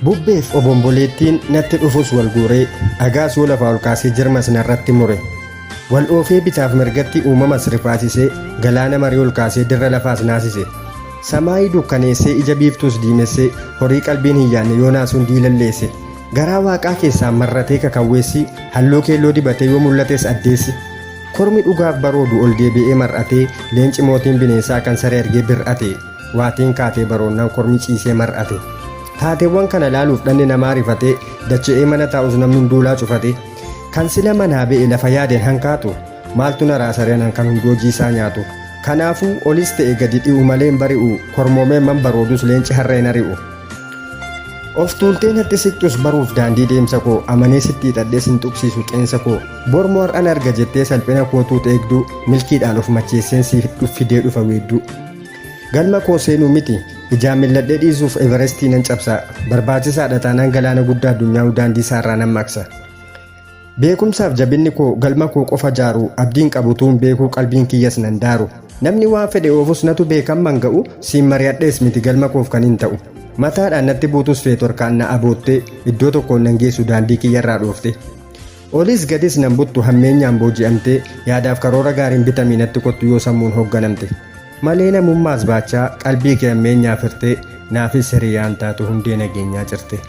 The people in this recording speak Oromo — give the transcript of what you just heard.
Bubbeef obomboleettiin natti dhufus wal guuree dhagaas yoo lafaa ol kaasee jirmas narratti mure. Wal oofee bitaaf mirgatti uumamas rifaasisee galaana marii ol kaasee dirra lafaas naasise. Samaayii dukkaneessee ija biiftuus diimessee horii qalbiin hin yaanne yoo naasuun diilalleesse. Garaa waaqaa keessaan marratee kakawweessi halluu keelloo dibatee yoo mul'ates addeessi. Kormi dhugaaf baroodu ol deebi'ee mar'atee leenci mootiin bineensaa kan saree argee bir'ate. Waatiin kaatee baroonnaan kormi ciisee mar'ate. Taateewwan kana ilaaluuf dhanni namaa rifatee dacha'ee mana taa'us namni duulaa cufate. Kan sila manaa ba'e lafa yaadeen hankaatu maaltu naraa sareenan kan hundi hojii isaa nyaatu. Kanaafuu olis ta'e gadi dhi'u malee hin bari'u kormoomeen man baroodus leenci harreen ari'u. Of tuultee natti siqtus baruuf daandii deemsa koo amanee sitti hidhadhees hin tuqsiisu qeensa koo bormoo har'an arga jettee salphina kootuut eegduu milkiidhaan of macheesseen siif fidee dhufa weedduu. Galma koo seenuu miti ijaan milladhee dhiisuuf everestii nan cabsa barbaachisaadha taanaan galaana guddaa addunyaa daandii isaarraa nan maqsa. Beekumsaaf jabinni koo galma koo qofa jaaru abdiin qabutuun beekuu qalbiin kiyyas nan daaru. Namni waan fedhe oofus natu beekan manga'u siin mari'adhees miti galma koof kan hin ta'u. Mataadhaan natti buutus feetu harkaan na aboottee iddoo tokkoon nan geessu daandii kiyyarraa dhoofte. Olis gadis nan buttu hammeenyaan booji'amtee yaadaaf karoora gaariin bitamii natti kottu yoo sammuun hoogganamte. Malee namummaas baachaa qalbii kee hammeenyaa firtee naafis hiriyaan taatu hundee nageenyaa cirte.